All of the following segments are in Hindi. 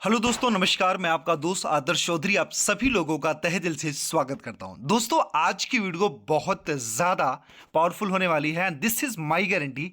हेलो दोस्तों, नमस्कार। मैं आपका दोस्त आदर्श चौधरी आप सभी लोगों का तहे दिल से स्वागत करता हूं। दोस्तों, आज की वीडियो बहुत ज़्यादा पावरफुल होने वाली है। This is my guarantee.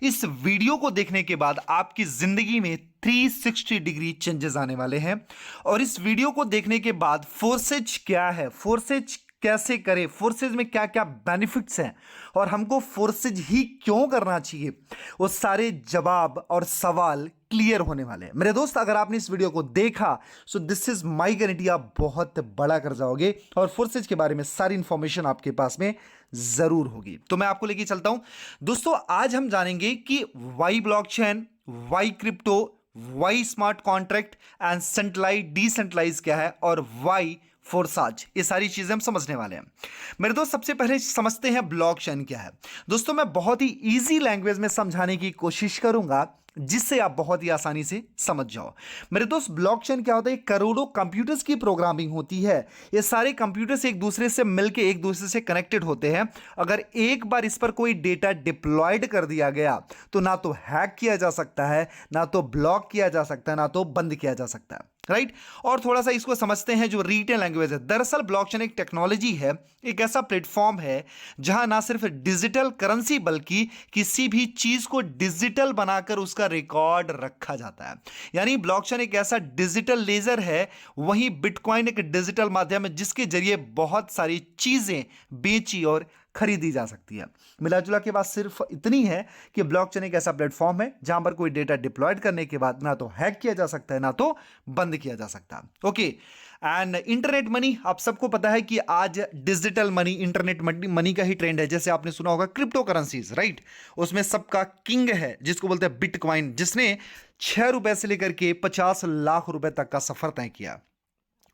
इस वीडियो को देखने के बाद आपकी ज़िंदगी में 360 डिग्री चेंजेस आने वाले हैं। और इस वीडियो को देखने के बाद फोर्सेज क्या है, फोर्सेज कैसे करें, फोर्सेज में क्या क्या बेनिफिट्स हैं और हमको फोर्सेज ही क्यों करना चाहिए, वो सारे जवाब और सवाल क्लियर होने वाले हैं। मेरे दोस्त, अगर आपने इस वीडियो को देखा so this is my guarantee, आप बहुत बड़ा कर जाओगे और फोर्सेज के बारे में सारी इंफॉर्मेशन आपके पास में जरूर होगी। तो मैं आपको लेके चलता हूं। दोस्तों, आज हम जानेंगे कि why blockchain, why crypto, why smart contract and centralize decentralize क्या है और वाई फोर्साज, ये सारी चीजें हम समझने वाले हैं। मेरे दोस्त, सबसे पहले समझते हैं ब्लॉकचेन क्या है। दोस्तों, मैं बहुत ही इजी लैंग्वेज में समझाने की कोशिश करूंगा जिससे आप बहुत ही आसानी से समझ जाओ। मेरे दोस्त, ब्लॉकचेन क्या होता है? करोड़ों कंप्यूटर्स की प्रोग्रामिंग होती है। ये सारे कंप्यूटर्स एक दूसरे से मिलकर एक दूसरे से कनेक्टेड होते हैं। अगर एक बार इस पर कोई डेटा डिप्लॉयड कर दिया गया तो ना तो हैक किया जा सकता है, ना तो ब्लॉक किया जा सकता है, ना तो बंद किया जा सकता है। राइट। और थोड़ा सा इसको समझते हैं जो रिटेल लैंग्वेज है। दरअसल ब्लॉकचेन एक टेक्नोलॉजी है, एक ऐसा प्लेटफॉर्म है जहां ना सिर्फ डिजिटल करेंसी बल्कि किसी भी चीज को डिजिटल बनाकर उसका रिकॉर्ड रखा जाता है। यानी ब्लॉकचेन एक ऐसा डिजिटल लेजर है, वहीं बिटकॉइन एक डिजिटल माध्यम है जिसके जरिए बहुत सारी चीजें बेची और खरीदी जा सकती है। मिला जुला के बात सिर्फ इतनी है कि ब्लॉकचेन एक ऐसा प्लेटफॉर्म है जहां पर कोई डेटा डिप्लॉयड करने के बाद ना तो हैक किया जा सकता है, ना तो बंद किया जा सकता। ओके। एंड इंटरनेट मनी, आप सबको पता है कि आज डिजिटल मनी, इंटरनेट मनी का ही ट्रेंड है। जैसे आपने सुना होगा क्रिप्टो करेंसीज, राइट। उसमें सबका किंग है जिसको बोलते हैं बिटकॉइन, जिसने 6 रुपए से लेकर के 50 लाख रुपए तक का सफर तय किया।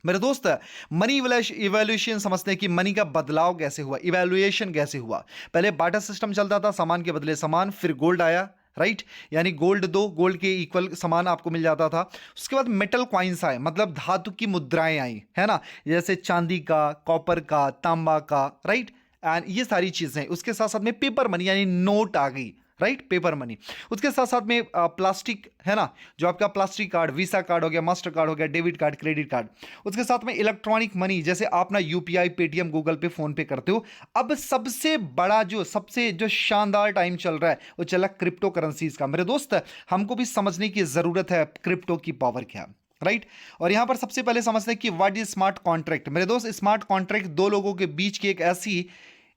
मेरे दोस्त, मनी इवैल्यूएशन समझते हैं कि मनी का बदलाव कैसे हुआ, इवैल्यूएशन कैसे हुआ। पहले बार्टर सिस्टम चलता था, सामान के बदले सामान, फिर गोल्ड आया, राइट। यानी गोल्ड दो, गोल्ड के इक्वल सामान आपको मिल जाता था। उसके बाद मेटल कॉइन्स आए, मतलब धातु की मुद्राएं आई, है ना, जैसे चांदी का, कॉपर का, तांबा का, राइट। एंड ये सारी चीजें, उसके साथ साथ में पेपर मनी यानी नोट आ गई, राइट, पेपर मनी। उसके साथ साथ में प्लास्टिक, है ना, जो आपका प्लास्टिक कार्ड, वीसा कार्ड हो गया, मास्टर कार्ड हो गया, डेबिट कार्ड, क्रेडिट कार्ड। उसके साथ में इलेक्ट्रॉनिक मनी, जैसे आप ना यूपीआई, पेटीएम, गूगल पे, फोन पे करते हो। अब सबसे बड़ा सबसे शानदार टाइम चल रहा है वो चला क्रिप्टो करेंसीज का। मेरे दोस्त, हमको भी समझने की जरूरत है क्रिप्टो की पावर क्या, राइट। और यहां पर सबसे पहले समझते हैं कि व्हाट इज स्मार्ट कॉन्ट्रैक्ट। मेरे दोस्त, स्मार्ट कॉन्ट्रैक्ट दो लोगों के बीच की एक ऐसी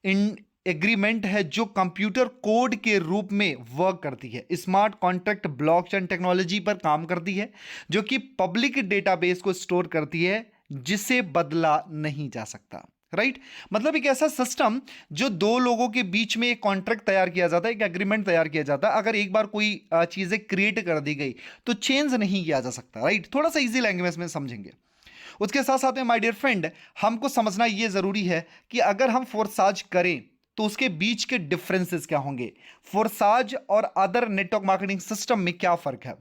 इन एग्रीमेंट है जो कंप्यूटर कोड के रूप में वर्क करती है। स्मार्ट कॉन्ट्रैक्ट ब्लॉकचेन टेक्नोलॉजी पर काम करती है, जो कि पब्लिक डेटाबेस को स्टोर करती है जिसे बदला नहीं जा सकता, राइट। मतलब एक ऐसा सिस्टम जो दो लोगों के बीच में एक कॉन्ट्रैक्ट तैयार किया जाता है, एक एग्रीमेंट तैयार किया जाता है। अगर एक बार कोई चीजें क्रिएट कर दी गई तो चेंज नहीं किया जा सकता, राइट। थोड़ा सा इजी लैंग्वेज में समझेंगे। उसके साथ साथ में माय डियर फ्रेंड, हमको समझना यह जरूरी है कि अगर हम फोर्साज करें तो उसके बीच के डिफरेंसेस क्या होंगे, फोर्साज और अदर नेटवर्क मार्केटिंग सिस्टम में क्या फर्क है।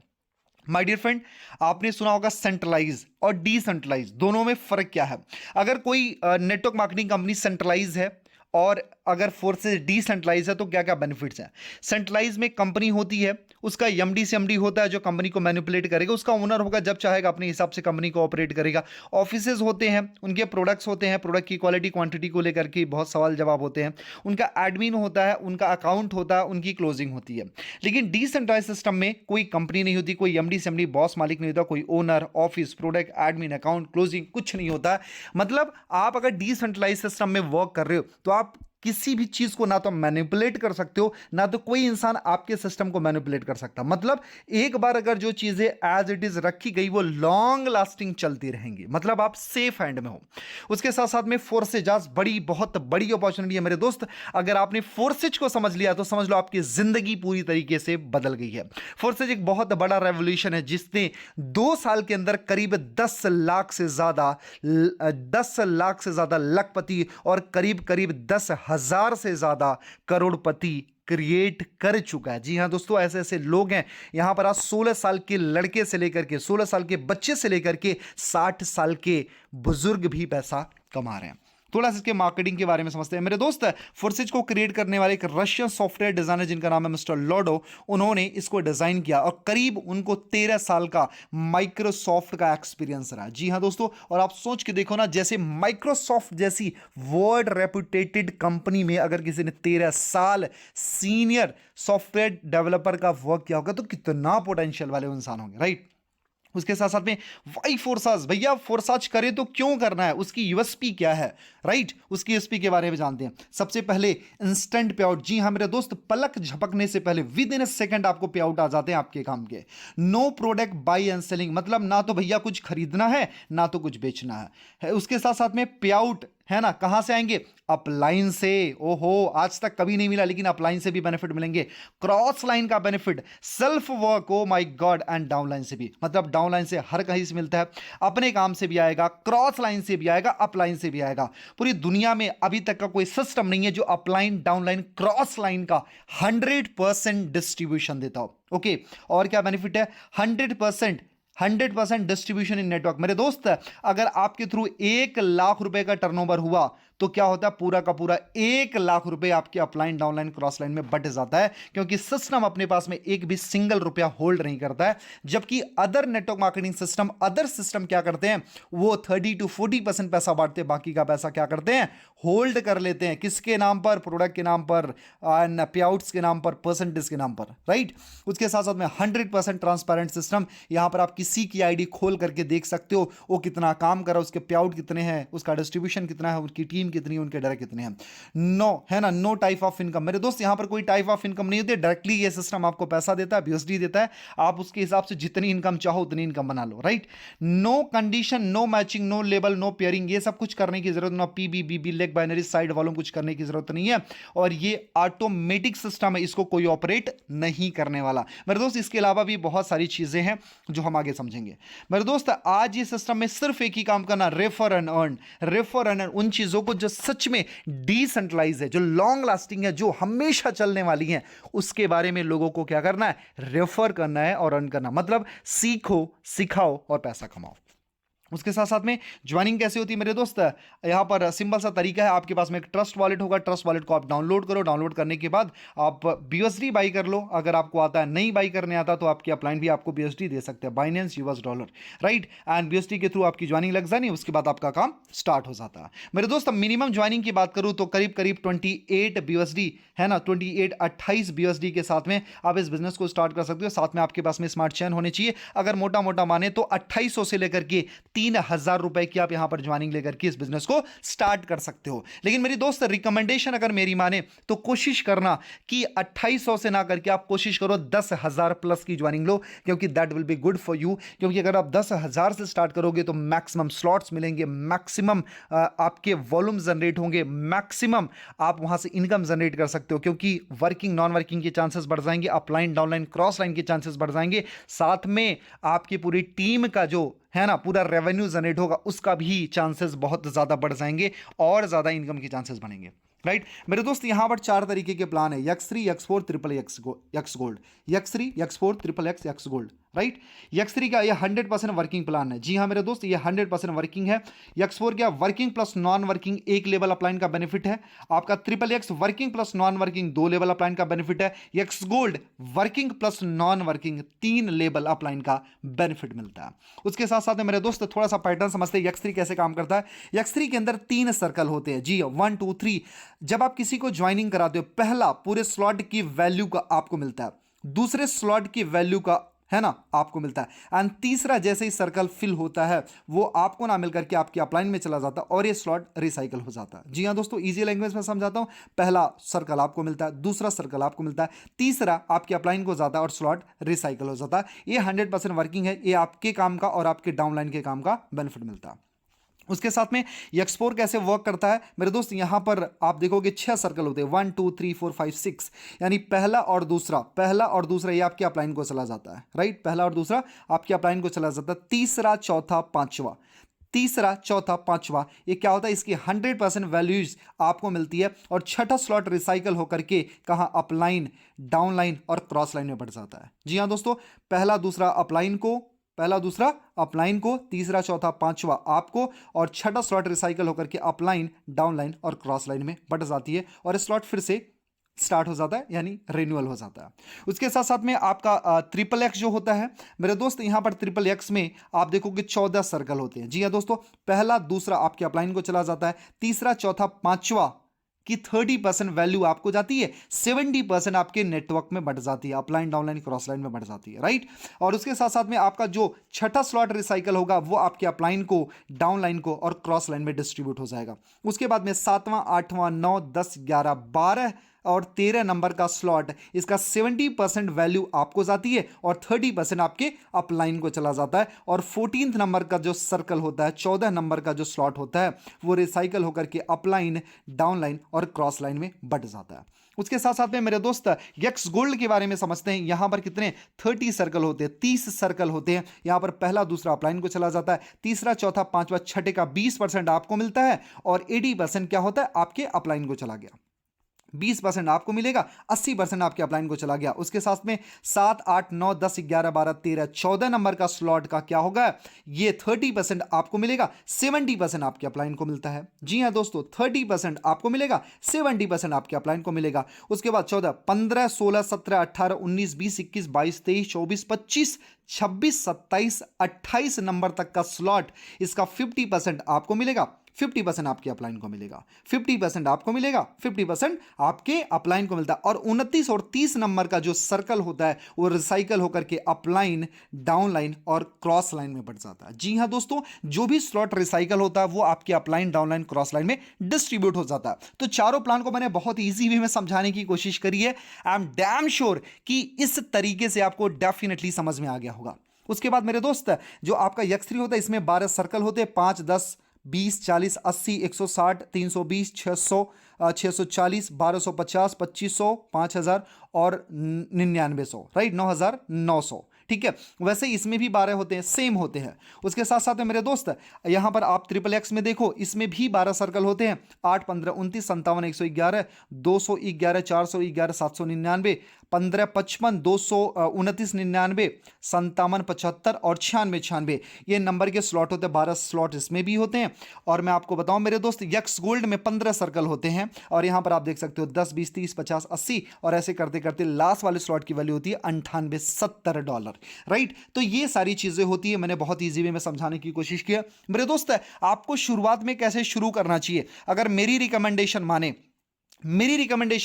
माय डियर फ्रेंड, आपने सुना होगा सेंट्रलाइज और डिसेंट्रलाइज, दोनों में फर्क क्या है। अगर कोई नेटवर्क मार्केटिंग कंपनी सेंट्रलाइज है और अगर फोर्सेज डिसेंट्रलाइज है तो क्या क्या बेनिफिट्स हैं। सेंट्रलाइज में कंपनी होती है, उसका एमडी से एमडी होता है जो कंपनी को मैनिपुलेट करेगा, उसका ओनर होगा, जब चाहेगा अपने हिसाब से कंपनी को ऑपरेट करेगा। ऑफिसेज होते हैं, उनके प्रोडक्ट्स होते हैं, प्रोडक्ट की क्वालिटी क्वांटिटी को लेकर के बहुत सवाल जवाब होते हैं। उनका एडमिन होता है, उनका अकाउंट होता है, उनकी क्लोजिंग होती है। लेकिन डिसेंट्रलाइज सिस्टम में कोई कंपनी नहीं होती, कोई एमडी से एमडी बॉस मालिक नहीं होता, कोई owner, office, product, admin, account, closing कुछ नहीं होता। मतलब आप अगर डिसेंट्रलाइज सिस्टम में वर्क कर रहे हो तो आप किसी भी चीज को ना तो मैनिपुलेट कर सकते हो, ना तो कोई इंसान आपके सिस्टम को मैनिपुलेट कर सकता। मतलब एक बार अगर जो चीजें एज इट इज रखी गई वो लॉन्ग लास्टिंग चलती रहेंगी, मतलब आप सेफ हैंड में हो। उसके साथ साथ में फोर्सेज, आज बड़ी बहुत बड़ी अपॉर्चुनिटी है मेरे दोस्त। अगर आपने फोर्सेज को समझ लिया तो समझ लो आपकी जिंदगी पूरी तरीके से बदल गई है। फोर्सेज एक बहुत बड़ा रेवोल्यूशन है जिसने 2 साल के अंदर करीब 10 लाख से ज्यादा लखपति और करीब करीब 10,000 से ज्यादा करोड़पति क्रिएट कर चुका है। जी हां दोस्तों, ऐसे ऐसे लोग हैं यहां पर। आज 16 साल के लड़के से लेकर के 16 साल के बच्चे से लेकर के 60 साल के बुजुर्ग भी पैसा कमा रहे हैं। थोड़ा सा इसके मार्केटिंग के बारे में समझते हैं मेरे दोस्त। फोर्सेज को क्रिएट करने वाले एक रशियन सॉफ्टवेयर डिजाइनर जिनका नाम है मिस्टर लॉडो, उन्होंने इसको डिजाइन किया और करीब उनको 13 साल का माइक्रोसॉफ्ट का एक्सपीरियंस रहा। जी हाँ दोस्तों, और आप सोच के देखो ना, जैसे माइक्रोसॉफ्ट जैसी वर्ल्ड रेपुटेटेड कंपनी में अगर किसी ने 13 साल सीनियर सॉफ्टवेयर डेवलपर का वर्क किया होगा तो कितना पोटेंशियल वाले इंसान होंगे, राइट। उसके साथ साथ में वाई फोर्साज, भैया फोर्साज करे तो क्यों करना है, उसकी यूएसपी क्या है, राइट। उसकी यूएसपी के बारे में जानते हैं। सबसे पहले इंस्टेंट पे आउट। जी हाँ मेरे दोस्त, पलक झपकने से पहले विद इन ए सेकंड आपको पे आउट आ जाते हैं आपके काम के। No product buy and selling, मतलब ना तो भैया कुछ खरीदना है ना तो कुछ बेचना है। उसके साथ साथ में पे आउट है ना, कहां से आएंगे, अपलाइन से। ओहो, आज तक कभी नहीं मिला लेकिन अपलाइन से भी बेनिफिट मिलेंगे। क्रॉस लाइन का benefit, self work, oh my God, and downline से भी, मतलब डाउनलाइन से हर कहीं से मिलता है, अपने काम से भी आएगा, क्रॉस लाइन से भी आएगा, अपलाइन से भी आएगा। पूरी दुनिया में अभी तक का कोई सिस्टम नहीं है जो अपलाइन, डाउनलाइन, क्रॉस लाइन का 100% डिस्ट्रीब्यूशन देता हो। ओके, और क्या बेनिफिट है, 100% डिस्ट्रीब्यूशन इन नेटवर्क। मेरे दोस्त, अगर आपके थ्रू 1 लाख रुपए का टर्नओवर हुआ तो क्या होता है, पूरा का पूरा 1 लाख रुपए आपके अपलाइन, डाउनलाइन, क्रॉस लाइन में बट जाता है, क्योंकि सिस्टम अपने पास में एक भी सिंगल रुपया होल्ड नहीं करता है। जबकि other network marketing system, other system क्या करते हैं, वो 30 to 40% पैसा बांटते हैं, बाकी का पैसा क्या करते हैं, होल्ड कर लेते हैं। किसके नाम पर, प्रोडक्ट के नाम पर, पे आउट्स के नाम पर, परसेंटेज के नाम पर, राइट। उसके साथ साथ में 100% ट्रांसपेरेंट सिस्टम। यहां पर आप किसी की आईडी खोल करके देख सकते हो वो कितना काम कर रहा है, उसके पे आउट कितने हैं, उसका डिस्ट्रीब्यूशन कितना है, उनकी टीम कितनी, उनके डायरेक्ट कितने हैं। नो, है ना, नो टाइप ऑफ इनकम। मेरे दोस्त, यहां पर कोई टाइप ऑफ इनकम नहीं होती, डायरेक्टली ये सिस्टम आपको पैसा देता है, बीएसडी देता है, आप उसके हिसाब से जितनी इनकम चाहो उतनी इनकम बना लो, right. No condition, no matching, no label, no pairing, ये सब कुछ करने की जरूरत, ना PB, BB, leg binary, side वालों कुछ करने की जरूरत नहीं है। और ये ऑटोमेटिक सिस्टम है, इसको कोई ऑपरेट नहीं करने वाला। मेरे दोस्त, इसके अलावा भी बहुत सारी चीजें हैं जो हम आगे समझेंगे। मेरे दोस्त, आज ये सिस्टम में सिर्फ एक ही काम करना, refer and earn. Refer and earn, उन चीजों को जो सच में डिसेंट्रलाइज है, जो लॉन्ग लास्टिंग है, जो हमेशा चलने वाली है, उसके बारे में लोगों को क्या करना है, रेफर करना है और अर्न करना, मतलब सीखो, सिखाओ और पैसा कमाओ। उसके साथ साथ में ज्वाइनिंग कैसे होती है मेरे दोस्त, यहाँ पर सिंपल सा तरीका है, आपके पास में एक ट्रस्ट वॉलेट होगा, ट्रस्ट वॉलेट को आप डाउनलोड करो, डाउनलोड करने के बाद आप बीएसडी बाई कर लो, अगर आपको आता है, नहीं बाई करने आता तो आपकी अपलाइन भी आपको बीएसडी दे सकते हैं, Binance, US dollar, right. And BSD के थ्रू आपकी ज्वाइनिंग लग जानी, उसके बाद आपका काम स्टार्ट हो जाता है। मेरे दोस्त, मिनिमम ज्वाइनिंग की बात करूँ तो करीब करीब 28 बीएसडी, है ना, 28 बीएसडी के साथ में आप इस बिजनेस को स्टार्ट कर सकते हो। साथ में आपके पास में स्मार्ट चेन होने चाहिए, अगर मोटा मोटा माने तो 2800 से लेकर के 3000 रुपए की आप यहां पर ज्वाइनिंग लेकर के इस बिजनेस को स्टार्ट कर सकते हो। लेकिन मेरी दोस्त, रिकमेंडेशन अगर मेरी माने तो कोशिश करना कि 2800 से ना करके आप कोशिश करो 10,000 प्लस की ज्वाइनिंग लो, क्योंकि that will be good for you. क्योंकि अगर आप 10,000 से स्टार्ट करोगे तो मैक्सिमम स्लॉट्स मिलेंगे, मैक्सिमम आपके वॉल्यूम जनरेट होंगे, मैक्सिमम आप वहां से इनकम जनरेट कर सकते हो, क्योंकि वर्किंग, नॉन वर्किंग के चांसेस बढ़ जाएंगे, अपलाइन, डाउनलाइन, क्रॉस लाइन के चांसेस बढ़ जाएंगे, साथ में आपकी पूरी टीम का जो है ना पूरा रेवेन्यू जनरेट होगा उसका भी चांसेस बहुत ज्यादा बढ़ जाएंगे और ज्यादा इनकम के चांसेस बनेंगे, राइट। मेरे दोस्त, यहां पर 4 तरीके के प्लान है, X3, X4, triple x gold, X3, X4, triple x gold, right. X3 का ये 100% वर्किंग प्लान है। जी हाँ मेरे दोस्त, ये 100% वर्किंग है। X4 क्या, working plus non working 1 level upline का बेनिफिट है। आपका triple x working plus non working 2 level upline का बेनिफिट है। X gold working plus non working 3 level upline का बेनिफिट मिलता है। उसके साथ साथ में मेरे दोस्त थोड़ा सा पैटर्न समझते हैं X3 कैसे काम करता है। X3 के अंदर 3 सर्कल होते हैं। जी 1 2 3। जब आप किसी को ज्वाइनिंग कराते हो, पहला पूरे स्लॉट की वैल्यू का आपको मिलता है, दूसरे स्लॉट की वैल्यू का, है ना, आपको मिलता है, एंड तीसरा जैसे ही सर्कल फिल होता है वो आपको ना मिलकर के आपकी अपलाइन में चला जाता है और ये स्लॉट रिसाइकल हो जाता है। जी हाँ दोस्तों, इजी लैंग्वेज में समझाता हूं। पहला सर्कल आपको मिलता है, दूसरा सर्कल आपको मिलता है, तीसरा आपकी अपलाइन को जाता है और स्लॉट रिसाइकल हो जाता है। ये 100% वर्किंग है, ये आपके काम का और आपके डाउनलाइन के काम का बेनिफिट मिलता है। उसके साथ में X4 कैसे वर्क करता है मेरे दोस्त, यहां पर आप देखोगे 6 सर्कल होते हैं, 1 2 3 4 5 6, यानी पहला और दूसरा ये आपके अपलाइन को चला जाता है, राइट। पहला और दूसरा आपके अपलाइन को चला जाता है, तीसरा चौथा पांचवा, तीसरा चौथा पांचवा ये क्या होता है, इसकी 100% वैल्यूज आपको मिलती है और छठा स्लॉट रिसाइकल होकर के कहां, अपलाइन, डाउनलाइन और क्रॉस लाइन में बढ़ जाता है। जी हां दोस्तों, पहला दूसरा अपलाइन को, पहला दूसरा अपलाइन को, तीसरा चौथा पांचवा आपको, और छठा स्लॉट रिसाइकल होकर के अपलाइन, डाउनलाइन और क्रॉस लाइन में बट जाती है और स्लॉट फिर से स्टार्ट हो जाता है, यानी रिन्यूअल हो जाता है। उसके साथ साथ में आपका ट्रिपल एक्स जो होता है मेरे दोस्त, यहां पर ट्रिपल एक्स में आप देखोगे 14 सर्कल होते हैं। जी हाँ दोस्तों, पहला दूसरा आपके अपलाइन को चला जाता है, तीसरा चौथा पांचवा की 30% वैल्यू आपको जाती है, 70% आपके नेटवर्क में बढ़ जाती है, अपलाइन डाउनलाइन क्रॉस लाइन में बढ़ जाती है, राइट। और उसके साथ साथ में आपका जो छठा स्लॉट रिसाइकल होगा वो आपके अपलाइन को, डाउनलाइन को और क्रॉस लाइन में डिस्ट्रीब्यूट हो जाएगा। उसके बाद में 7वां, 8वां, 9, 10, 11, 12 और 13 नंबर का स्लॉट, इसका 70% वैल्यू आपको जाती है और 30% आपके अपलाइन को चला जाता है। और 14th नंबर का जो सर्कल होता है, 14 नंबर का जो स्लॉट होता है वो रिसाइकल होकर के अपलाइन, डाउनलाइन और क्रॉस लाइन में बढ़ जाता है। उसके साथ साथ में मेरे दोस्त यक्स गोल्ड के बारे में समझते हैं। यहां पर कितने 30 सर्कल होते हैं, 30 सर्कल होते हैं। यहां पर पहला दूसरा अपलाइन को चला जाता है, तीसरा चौथा पांचवा छठे का 20% आपको मिलता है और 80% क्या होता है, आपके अपलाइन को चला गया। 20% आपको मिलेगा, 80% आपके अपलाइन को चला गया। उसके साथ में 7, 8, 9, 10, 11, 12, 13, 14 नंबर का स्लॉट का क्या होगा, ये 30% आपको मिलेगा, 70% आपके अपलाइन को मिलता है। जी हां दोस्तों, 30% आपको मिलेगा, 70% आपके अपलाइन को मिलेगा। उसके बाद 14, 15, 16, 17, 18, 19, 20, 21, 22, 23, 24, 25, 26, 27, 28 नंबर तक का स्लॉट, इसका 50% आपको मिलेगा, 50% आपके अपलाइन को मिलेगा, 50% आपको मिलेगा, 50% आपके अपलाइन को मिलता है। और 29 और 30 नंबर का जो सर्कल होता है वो रिसाइकल होकर के अपलाइन, डाउनलाइन और क्रॉस लाइन में बढ़ जाता है। जी हां दोस्तों, जो भी स्लॉट रिसाइकल होता है वो आपके अपलाइन, डाउनलाइन, क्रॉस लाइन में डिस्ट्रीब्यूट हो जाता है। तो चारों प्लान को मैंने बहुत ईजी वे में समझाने की कोशिश करी है। आई एम डैम श्योर कि इस तरीके से आपको डेफिनेटली समझ में आ गया होगा। उसके बाद मेरे दोस्त, जो आपका X3 होता है इसमें 12 सर्कल होते हैं, 5, 10, 20, 40, 80, 160, 320, 600, 640, 1250, 2500, 5000 और 9900, राइट, 9900। ठीक है, वैसे इसमें भी 12 होते हैं, सेम होते हैं। उसके साथ साथ में मेरे दोस्त, यहां पर आप ट्रिपल एक्स में देखो, इसमें भी 12 सर्कल होते हैं, 8, 15, 29, 57, 111, 211, 411, 799, 15, 55, 229, 99, 57, 75 और 96, 96 ये नंबर के स्लॉट होते हैं। 12 स्लॉट इसमें भी होते हैं। और मैं आपको बताऊं मेरे दोस्त, यक्स गोल्ड में 15 सर्कल होते हैं और यहां पर आप देख सकते हो 10, 20, 30, 50, 80 और ऐसे करते करते लास्ट वाले स्लॉट की वैल्यू होती है $98-70, राइट। तो ये सारी चीजें होती है, मैंने बहुत ईजी वे में समझाने की कोशिश किया। मेरे दोस्त, आपको शुरुआत में कैसे शुरू करना चाहिए, अगर मेरी रिकमेंडेशन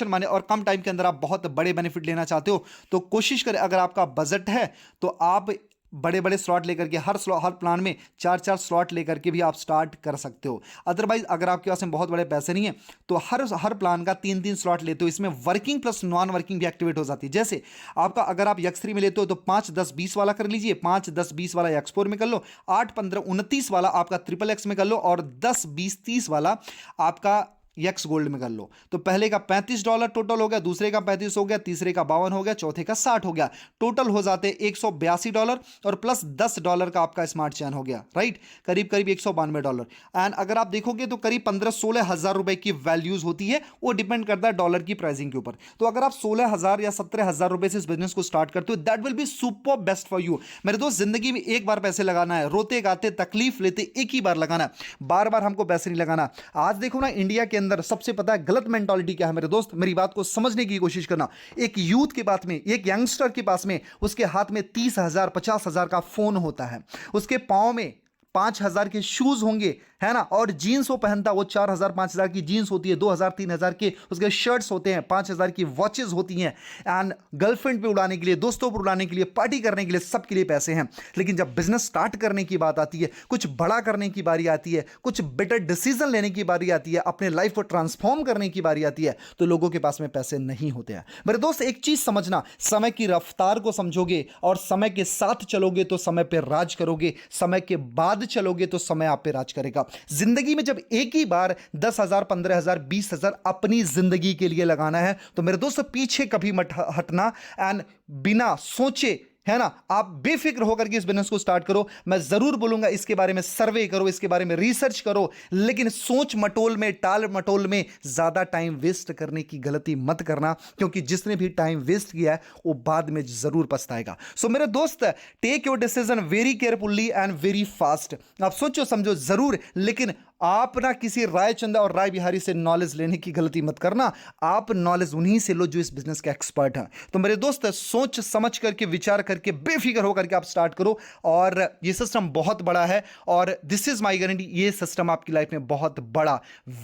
माने और कम टाइम के अंदर आप बहुत बड़े बेनिफिट लेना चाहते हो तो कोशिश करें, अगर आपका बजट है तो आप बड़े बड़े स्लॉट लेकर के हर प्लान में 4-4 स्लॉट लेकर के भी आप स्टार्ट कर सकते हो। अदरवाइज अगर आपके पास में बहुत बड़े पैसे नहीं है तो हर प्लान का 3-3 स्लॉट लेते हो, इसमें वर्किंग प्लस नॉन वर्किंग भी एक्टिवेट हो जाती है। जैसे आपका अगर आप X3 में लेते हो तो 5, 10, 20 वाला कर लीजिए, 5, 10, 20 वाला X4 में कर लो, 8, 15, 29 वाला आपका ट्रिपल एक्स में कर लो और 10, 20, 30 वाला आपका यक्स गोल्ड में कर लो। तो पहले का $35 टोटल हो गया, दूसरे का 35 हो गया, तीसरे का 52 हो गया, चौथे का 60 हो गया। टोटल हो जाते $182 और प्लस $10 का आपका स्मार्ट चैन हो गया, राइट, करीब करीब $192। एंड अगर आप देखोगे तो करीब 15-16 हज़ार रुपए की वैल्यूज होती है, वो डिपेंड करता है डॉलर की प्राइसिंग के ऊपर। तो अगर आप 16,000 या 17,000 रुपए से इस बिजनेस को स्टार्ट करते हो, that will be super best for you. मेरे दोस्त, जिंदगी में एक बार पैसे लगाना है, रोते गाते तकलीफ लेते एक ही बार लगाना है, बार बार हमको पैसे नहीं लगाना। आज देखो ना, इंडिया के अंदर सबसे पता है गलत मेंटालिटी क्या है मेरे दोस्त, मेरी बात को समझने की कोशिश करना। एक यूथ के पास में, एक यंगस्टर के पास में, उसके हाथ में 30,000 50,000 का फोन होता है, उसके पांव में 5,000 के शूज होंगे, है ना, और जीन्स वो पहनता, वो 4,000 5,000 की जीन्स होती है, 2,000 3,000 के उसके शर्ट्स होते हैं, 5,000 की वॉचेस होती हैं, एंड गर्लफ्रेंड पे उड़ाने के लिए, दोस्तों पर उड़ाने के लिए, पार्टी करने के लिए, सबके लिए पैसे हैं। लेकिन जब बिजनेस स्टार्ट करने की बात आती है, कुछ बड़ा करने की बारी आती है, कुछ बेटर डिसीजन लेने की बारी आती है, अपने लाइफ को ट्रांसफॉर्म करने की बारी आती है, तो लोगों के पास में पैसे नहीं होते हैं। मेरे दोस्त, एक चीज समझना, समय की रफ्तार को समझोगे और समय के साथ चलोगे तो समय पर राज करोगे, समय के बाद चलोगे तो समय आप पे राज करेगा। जिंदगी में जब एक ही बार 10,000 15,000 20,000 अपनी जिंदगी के लिए लगाना है तो मेरे दोस्त, पीछे कभी मत हटना एंड बिना सोचे है ना। आप बेफिक्र होकर के इस बिजनेस को स्टार्ट करो। मैं जरूर बोलूंगा इसके बारे में सर्वे करो, इसके बारे में रिसर्च करो, लेकिन सोच मटोल में, टाल मटोल में ज्यादा टाइम वेस्ट करने की गलती मत करना, क्योंकि जिसने भी टाइम वेस्ट किया है वो बाद में जरूर पछताएगा। सो मेरे दोस्त, take your decision very carefully and very fast. आप सोचो समझो जरूर, लेकिन आप ना किसी रायचंदा और राय बिहारी से नॉलेज लेने की गलती मत करना। आप नॉलेज उन्हीं से लो जो इस बिजनेस के एक्सपर्ट हैं। तो मेरे दोस्त, सोच समझ करके, विचार करके, बेफिक्र होकर के आप स्टार्ट करो। और ये सिस्टम बहुत बड़ा है और दिस इज माय गारंटी, ये सिस्टम आपकी लाइफ में बहुत बड़ा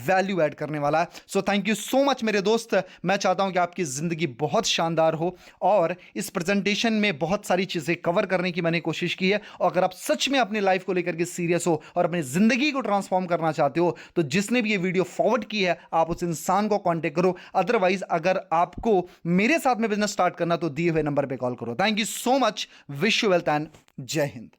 वैल्यू ऐड करने वाला है। So thank you so much मेरे दोस्त। मैं चाहता हूं कि आपकी जिंदगी बहुत शानदार हो और इस प्रेजेंटेशन में बहुत सारी चीजें कवर करने की मैंने कोशिश की है। और अगर आप सच में अपनी लाइफ को लेकर के सीरियस हो और अपनी जिंदगी को ट्रांसफॉर्म करना चाहते हो, तो जिसने भी ये वीडियो फॉरवर्ड की है आप उस इंसान को कांटेक्ट करो। अदरवाइज अगर आपको मेरे साथ में बिजनेस स्टार्ट करना तो दिए हुए नंबर पे कॉल करो। Thank you so much. Wish you wealth and जय हिंद।